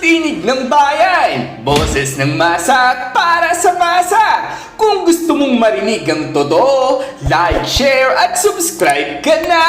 Tinig ng Bayan, boses ng masa para sa masa. Kung gusto mong marinig ang totoo, like, share at subscribe ka na!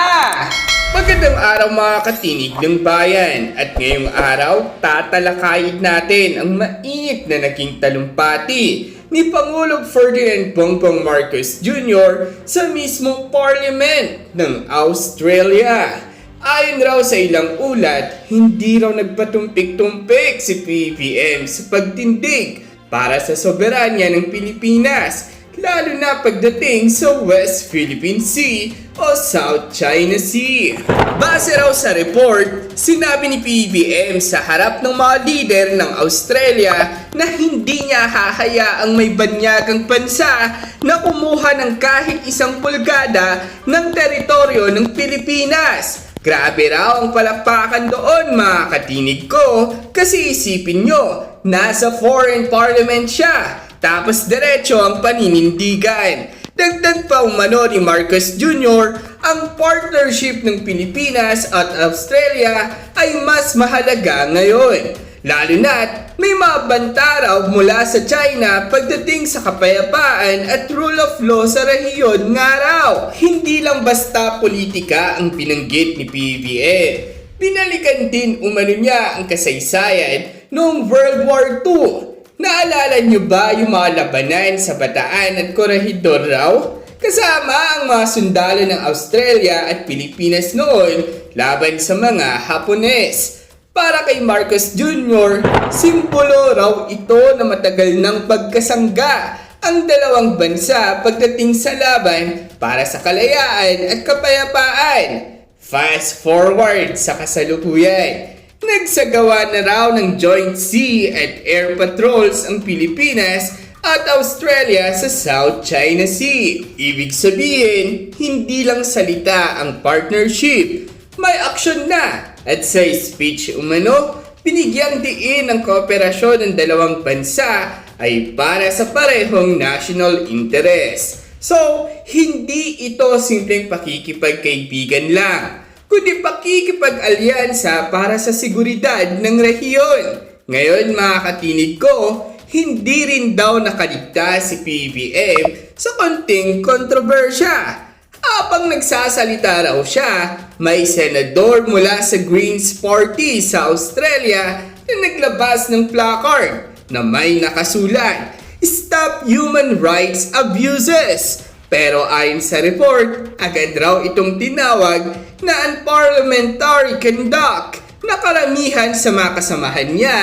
Magandang araw mga katinig ng bayan, at ngayong araw tatalakayin natin ang mainit na naging talumpati ni Pangulong Ferdinand Bongbong Marcos Jr. sa mismong parliament ng Australia. Ayon raw sa ilang ulat, hindi raw nagpatumpik-tumpik si PBBM sa pagtindig para sa soberanya ng Pilipinas, lalo na pagdating sa West Philippine Sea o South China Sea. Base raw sa report, sinabi ni PBBM sa harap ng mga leader ng Australia na hindi niya hahayaang may banyagang bansa na kumuha ng kahit isang pulgada ng teritoryo ng Pilipinas. Grabe raw ang palakpakan doon mga katinig ko, kasi isipin nyo, nasa foreign parliament siya, tapos diretso ang paninindigan. Dagdag pa umano ni Marcos Jr., ang partnership ng Pilipinas at Australia ay mas mahalaga ngayon. Lalo na't may mga banta raw mula sa China pagdating sa kapayapaan at rule of law sa rehiyon nga raw. Hindi lang basta politika ang binanggit ni PBBM. Binalikan din umano niya ang kasaysayan noong World War II. Naalala niyo ba yung mga labanan sa Bataan at Corregidor raw? Kasama ang mga sundalo ng Australia at Pilipinas noon laban sa mga Hapones. Para kay Marcos Jr., simbolo raw ito na matagal ng pagkasangga ang dalawang bansa pagdating sa laban para sa kalayaan at kapayapaan. Fast forward sa kasalukuyan, nagsagawa na raw ng joint sea at air patrols ang Pilipinas at Australia sa South China Sea. Ibig sabihin, hindi lang salita ang partnership, may aksyon na. At sa speech umano, binigyang-diin ang kooperasyon ng dalawang bansa ay para sa parehong national interest. So, hindi ito simpleng pakikipagkaibigan lang, kundi pakikipag-alyansa para sa seguridad ng rehiyon. Ngayon mga katinig ko, hindi rin daw nakaligtas si PBBM sa konting kontrobersya. Habang nagsasalita raw siya, may senador mula sa Greens Party sa Australia na naglabas ng placard na may nakasulat, "Stop Human Rights Abuses." Pero ayon sa report, agad raw itong tinawag na unparliamentary conduct na karamihan sa mga kasamahan niya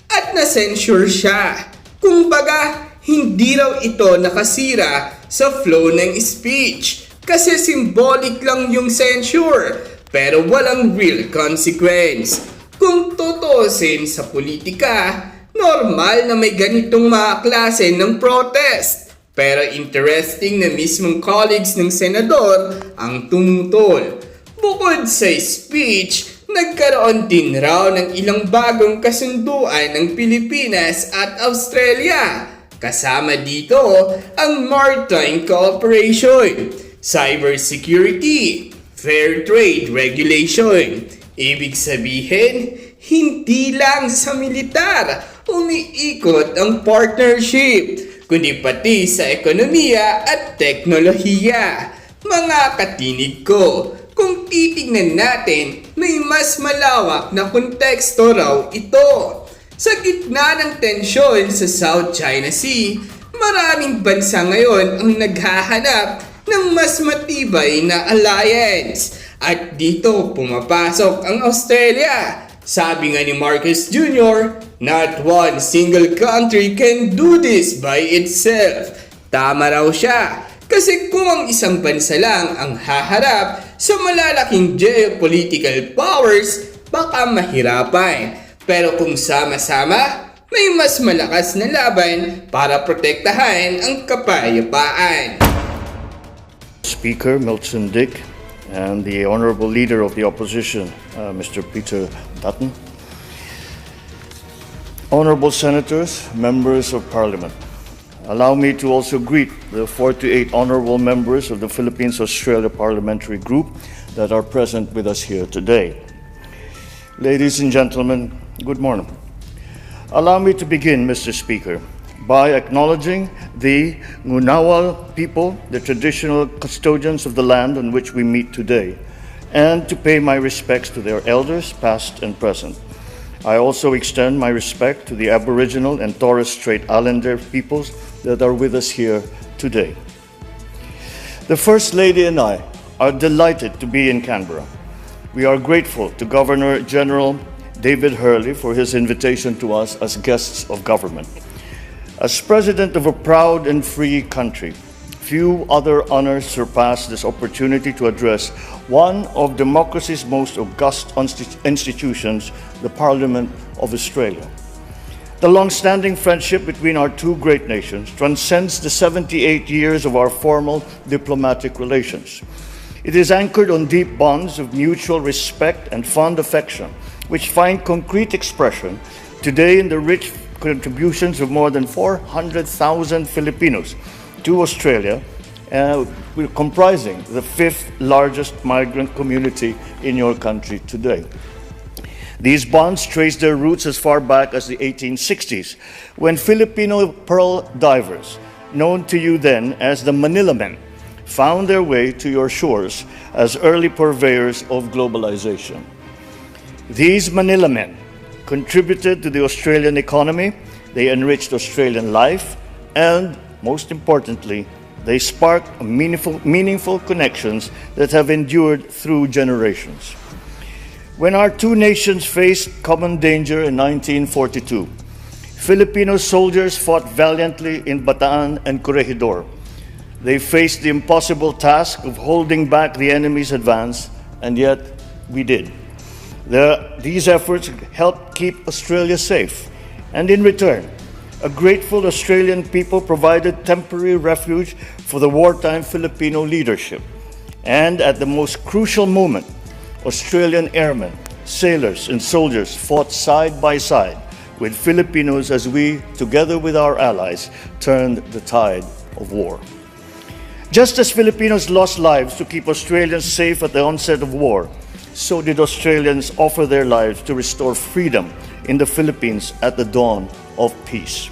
at na-censure siya. Kumbaga, hindi raw ito nakasira sa flow ng speech kasi symbolic lang yung censure pero walang real consequence. Kung tutusin sa politika, normal na may ganitong mga klase ng protest. Pero interesting na mismong colleagues ng senador ang tumutol. Bukod sa speech, nagkaroon din raw ng ilang bagong kasunduan ng Pilipinas at Australia. Kasama dito ang maritime cooperation, cybersecurity, fair trade regulation. Ibig sabihin, hindi lang sa militar umiikot ang partnership, kundi pati sa ekonomiya at teknolohiya. Mga katinig ko, kung titignan natin, may mas malawak na konteksto raw ito. Sa gitna ng tensyon sa South China Sea, maraming bansa ngayon ang naghahanap ng mas matibay na alliance. At dito pumapasok ang Australia. Sabi nga ni Marcos Jr., "Not one single country can do this by itself." Tama raw siya. Kasi kung ang isang bansa lang ang haharap sa malalaking geopolitical powers, baka mahirapan. Pero kung sama-sama, may mas malakas na laban para protektahan ang kapayapaan. Speaker Milton Dick and the Honorable Leader of the Opposition, Mr. Peter Dutton. Honorable Senators, Members of Parliament, allow me to also greet the 48 honorable members of the Philippines-Australia Parliamentary Group that are present with us here today. Ladies and gentlemen, good morning. Allow me to begin, Mr. Speaker, by acknowledging the Ngunawal people, the traditional custodians of the land on which we meet today, and to pay my respects to their elders, past and present. I also extend my respect to the Aboriginal and Torres Strait Islander peoples that are with us here today. The First Lady and I are delighted to be in Canberra. We are grateful to Governor General David Hurley for his invitation to us as guests of government. As President of a proud and free country, few other honors surpass this opportunity to address one of democracy's most august institutions, the Parliament of Australia. The long-standing friendship between our two great nations transcends the 78 years of our formal diplomatic relations. It is anchored on deep bonds of mutual respect and fond affection, which find concrete expression today in the rich contributions of more than 400,000 Filipinos to Australia, comprising the fifth largest migrant community in your country today. These bonds trace their roots as far back as the 1860s, when Filipino pearl divers, known to you then as the Manila Men, found their way to your shores as early purveyors of globalization. These Manila Men contributed to the Australian economy, they enriched Australian life, and most importantly, they sparked meaningful connections that have endured through generations. When our two nations faced common danger in 1942, Filipino soldiers fought valiantly in Bataan and Corregidor. They faced the impossible task of holding back the enemy's advance, and yet we did. These efforts helped keep Australia safe, and in return, a grateful Australian people provided temporary refuge for the wartime Filipino leadership. And at the most crucial moment, Australian airmen, sailors, and soldiers fought side by side with Filipinos as we, together with our allies, turned the tide of war. Just as Filipinos lost lives to keep Australians safe at the onset of war, so did Australians offer their lives to restore freedom in the Philippines at the dawn of peace.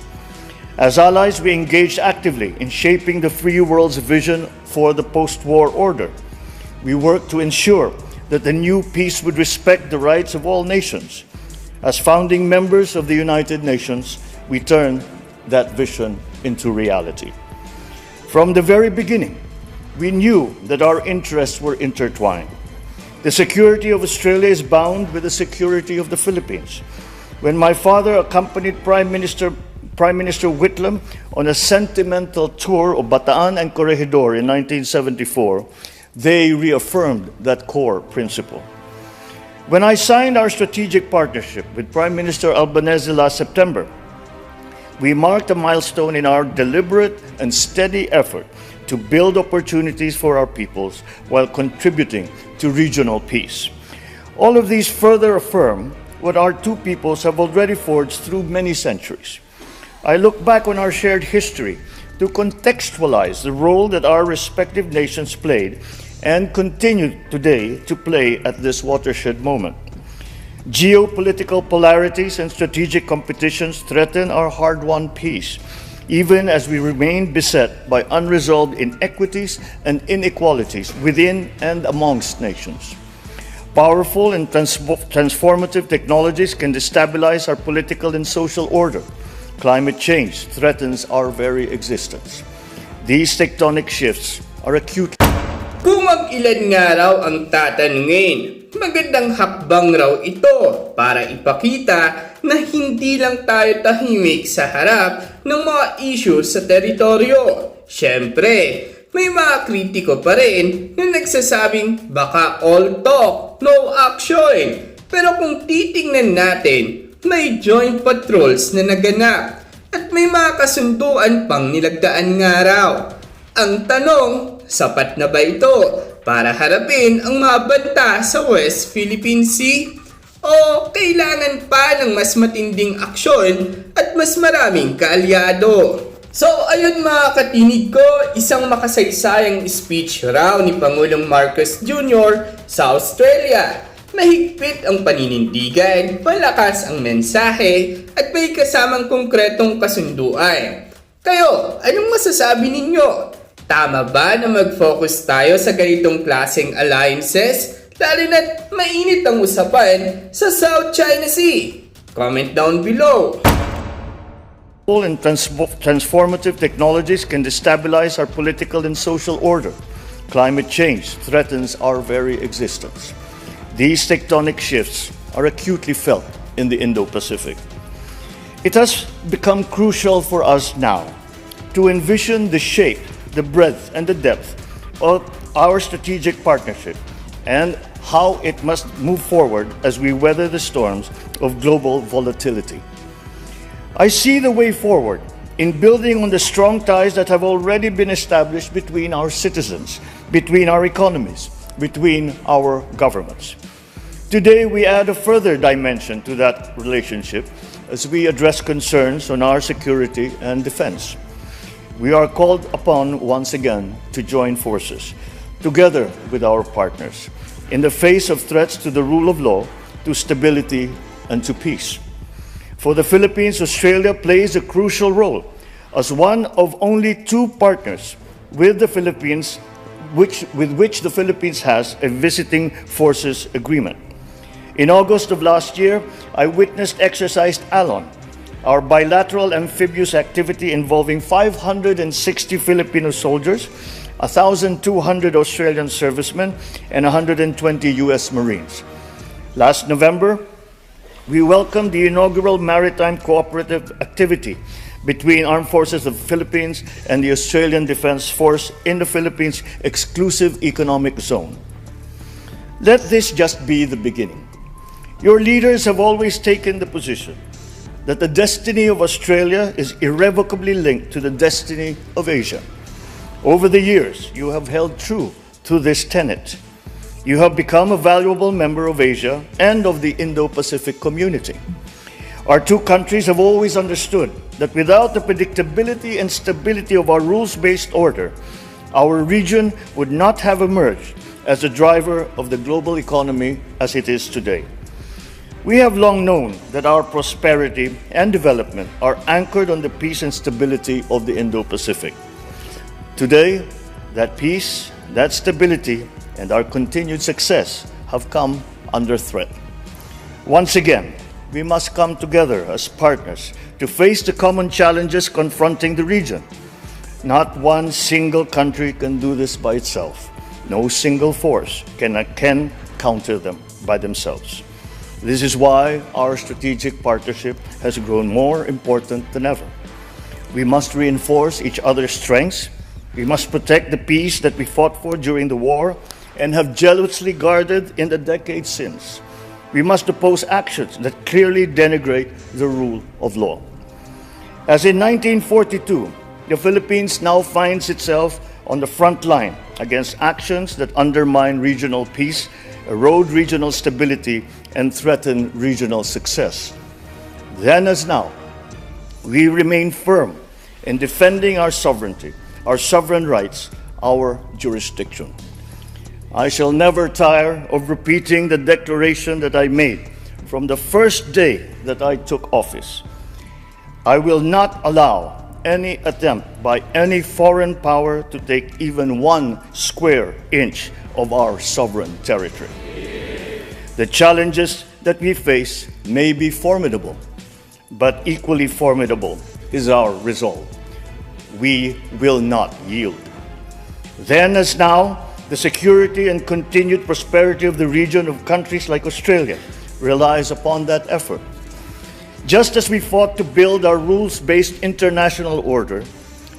As allies, we engaged actively in shaping the free world's vision for the post-war order. We worked to ensure that the new peace would respect the rights of all nations. As founding members of the United Nations, we turned that vision into reality. From the very beginning, we knew that our interests were intertwined. The security of Australia is bound with the security of the Philippines. When my father accompanied Prime Minister Whitlam on a sentimental tour of Bataan and Corregidor in 1974, they reaffirmed that core principle. When I signed our strategic partnership with Prime Minister Albanese last September, we marked a milestone in our deliberate and steady effort to build opportunities for our peoples while contributing to regional peace. All of these further affirm what our two peoples have already forged through many centuries. I look back on our shared history to contextualize the role that our respective nations played and continue today to play at this watershed moment. Geopolitical polarities and strategic competitions threaten our hard-won peace, even as we remain beset by unresolved inequities and inequalities within and amongst nations. Powerful and transformative technologies can destabilize our political and social order. Climate change threatens our very existence. These tectonic shifts are acute. Kung mag-ilan nga raw ang tatanungin, magandang hakbang raw ito para ipakita na hindi lang tayo tahimik sa harap ng mga issue sa teritoryo. Siyempre, may mga kritiko pa rin na nagsasabing baka all talk, no action. Pero kung titingnan natin, may joint patrols na naganap at may mga kasunduan pang nilagdaan nga raw. Ang tanong, sapat na ba ito para harapin ang mga banta sa West Philippine Sea? O kailangan pa ng mas matinding aksyon at mas maraming kaalyado? So ayun mga katinig ko, isang makasaysayang speech raw ni Pangulong Marcos Jr. sa Australia. Mahigpit ang paninindigan, palakas ang mensahe, at may kasamang konkretong kasunduan. Kayo, anong masasabi ninyo? Tama ba na mag-focus tayo sa ganitong klaseng alliances? Lalo na't mainit ang usapan sa South China Sea. Comment down below. And transformative technologies can destabilize our political and social order. Climate change threatens our very existence. These tectonic shifts are acutely felt in the Indo-Pacific. It has become crucial for us now to envision the shape, the breadth, and the depth of our strategic partnership and how it must move forward as we weather the storms of global volatility. I see the way forward in building on the strong ties that have already been established between our citizens, between our economies, between our governments. Today, we add a further dimension to that relationship as we address concerns on our security and defense. We are called upon once again to join forces, together with our partners, in the face of threats to the rule of law, to stability, and to peace. For the Philippines, Australia plays a crucial role as one of only two partners with which the Philippines has a visiting forces agreement. In August of last year, I witnessed Exercise Alon, our bilateral amphibious activity involving 560 Filipino soldiers, 1,200 Australian servicemen, and 120 U.S. Marines. Last November, we welcomed the inaugural maritime cooperative activity between Armed Forces of the Philippines and the Australian Defence Force in the Philippines' exclusive economic zone. Let this just be the beginning. Your leaders have always taken the position that the destiny of Australia is irrevocably linked to the destiny of Asia. Over the years, you have held true to this tenet. You have become a valuable member of Asia and of the Indo-Pacific community. Our two countries have always understood that without the predictability and stability of our rules-based order, our region would not have emerged as a driver of the global economy as it is today. We have long known that our prosperity and development are anchored on the peace and stability of the Indo-Pacific. Today, that peace, that stability, and our continued success have come under threat. Once again, we must come together as partners to face the common challenges confronting the region. Not one single country can do this by itself. No single force can counter them by themselves. This is why our strategic partnership has grown more important than ever. We must reinforce each other's strengths. We must protect the peace that we fought for during the war and have jealously guarded in the decades since. We must oppose actions that clearly denigrate the rule of law. As in 1942, the Philippines now finds itself on the front line against actions that undermine regional peace, erode regional stability, and threaten regional success. Then as now, we remain firm in defending our sovereignty, our sovereign rights, our jurisdiction. I shall never tire of repeating the declaration that I made from the first day that I took office. I will not allow any attempt by any foreign power to take even 1 square inch of our sovereign territory. The challenges that we face may be formidable, but equally formidable is our resolve. We will not yield. Then as now, the security and continued prosperity of the region of countries like Australia relies upon that effort. Just as we fought to build our rules-based international order,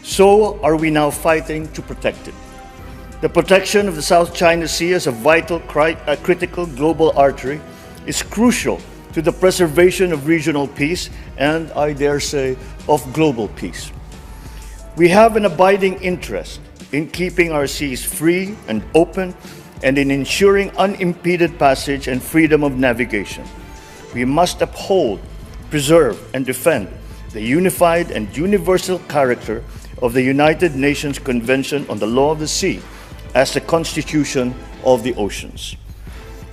so are we now fighting to protect it. The protection of the South China Sea as a vital, critical global artery is crucial to the preservation of regional peace and, I dare say, of global peace. We have an abiding interest in keeping our seas free and open and in ensuring unimpeded passage and freedom of navigation. We must uphold, preserve, and defend the unified and universal character of the United Nations Convention on the Law of the Sea as the constitution of the oceans.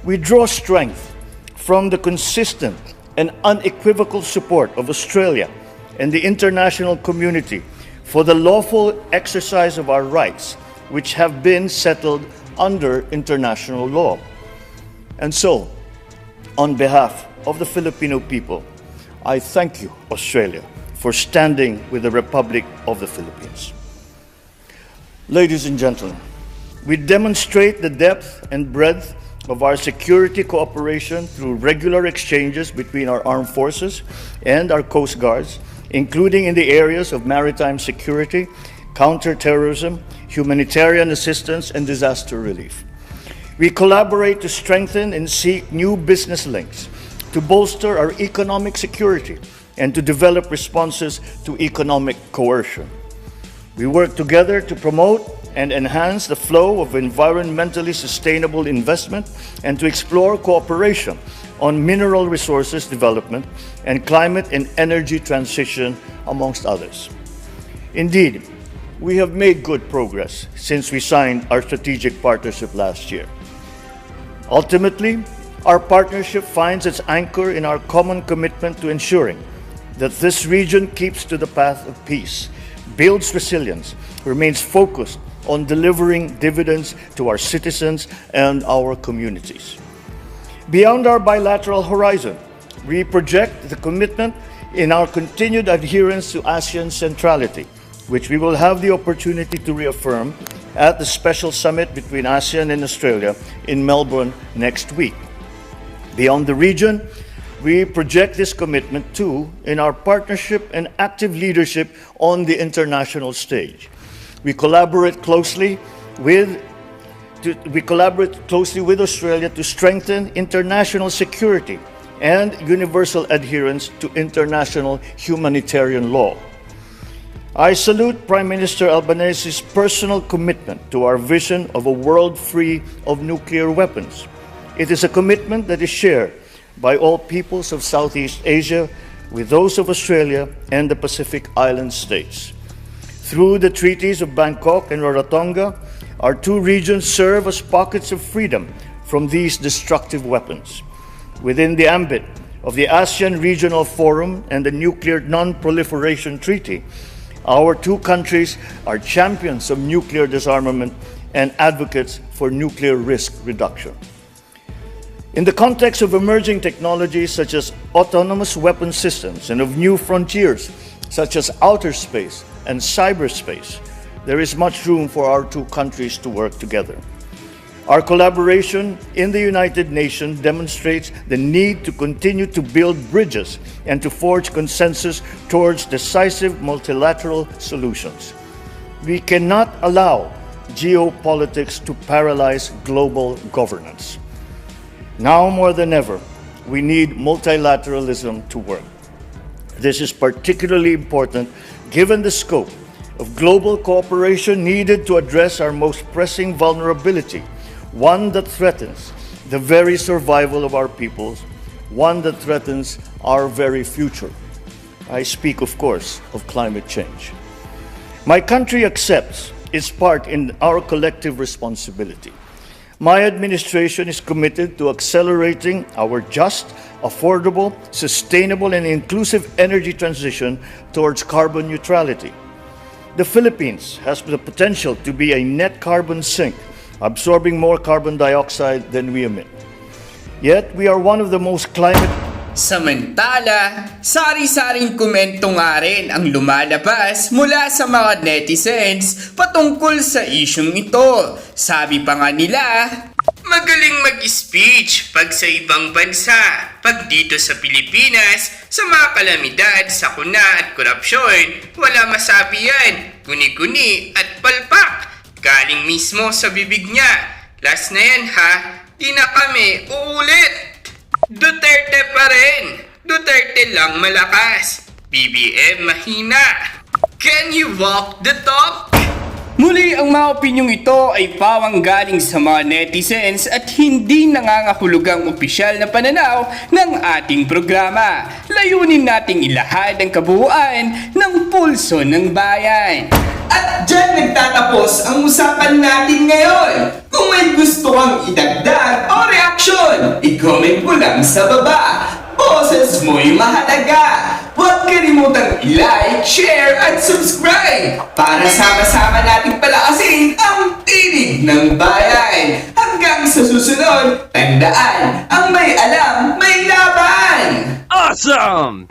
We draw strength from the consistent and unequivocal support of Australia and the international community for the lawful exercise of our rights, which have been settled under international law. And so, on behalf of the Filipino people, I thank you, Australia, for standing with the Republic of the Philippines. Ladies and gentlemen, we demonstrate the depth and breadth of our security cooperation through regular exchanges between our armed forces and our coast guards, including in the areas of maritime security, counterterrorism, humanitarian assistance, and disaster relief. We collaborate to strengthen and seek new business links, to bolster our economic security, and to develop responses to economic coercion. We work together to promote and enhance the flow of environmentally sustainable investment and to explore cooperation on mineral resources development and climate and energy transition, amongst others. Indeed, we have made good progress since we signed our strategic partnership last year. Ultimately, our partnership finds its anchor in our common commitment to ensuring that this region keeps to the path of peace, builds resilience, remains focused on delivering dividends to our citizens and our communities. Beyond our bilateral horizon, we project the commitment in our continued adherence to ASEAN centrality, which we will have the opportunity to reaffirm at the special summit between ASEAN and Australia in Melbourne next week. Beyond the region, we project this commitment too in our partnership and active leadership on the international stage. We collaborate closely with Australia to strengthen international security and universal adherence to international humanitarian law. I salute Prime Minister Albanese's personal commitment to our vision of a world free of nuclear weapons. It is a commitment that is shared by all peoples of Southeast Asia, with those of Australia and the Pacific Island states. Through the treaties of Bangkok and Rarotonga, our two regions serve as pockets of freedom from these destructive weapons. Within the ambit of the ASEAN Regional Forum and the Nuclear Non-Proliferation Treaty, our two countries are champions of nuclear disarmament and advocates for nuclear risk reduction. In the context of emerging technologies such as autonomous weapon systems and of new frontiers such as outer space and cyberspace, there is much room for our two countries to work together. Our collaboration in the United Nations demonstrates the need to continue to build bridges and to forge consensus towards decisive multilateral solutions. We cannot allow geopolitics to paralyze global governance. Now more than ever, we need multilateralism to work. This is particularly important given the scope of global cooperation needed to address our most pressing vulnerability, one that threatens the very survival of our peoples, one that threatens our very future. I speak, of course, of climate change. My country accepts its part in our collective responsibility. My administration is committed to accelerating our just, affordable, sustainable, and inclusive energy transition towards carbon neutrality. The Philippines has the potential to be a net carbon sink, absorbing more carbon dioxide than we emit. Yet, we are one of the most climate... Samantala, sari-saring komento nga rin ang lumalabas mula sa mga netizens patungkol sa isyung ito. Sabi pa nga nila, magaling mag-speech pag sa ibang bansa, pag dito sa Pilipinas, sa mga kalamidad, sakuna at korupsyon, wala masabi yan, guni-guni at palpak. Galing mismo sa bibig niya. Last na yan ha, di na kami uulit. Duterte pa rin. Duterte lang malakas. BBM mahina. Can you walk the talk? Muli, ang mga opinyong ito ay pawang galing sa mga netizens at hindi nangangahulugang opisyal na pananaw ng ating programa. Layunin nating ilahad ang kabuuan ng pulso ng bayan. At dyan nagtatapos ang usapan natin ngayon. Kung may gusto kang idagdag o reaksyon, i-comment mo lang sa baba. boses mo'y mahalaga. Huwag kalimutang i-like, share, at subscribe para sama-sama nating palakasin ang Tinig ng Bayan. Hanggang sa susunod, tandaan, ang may alam, may laban! Awesome!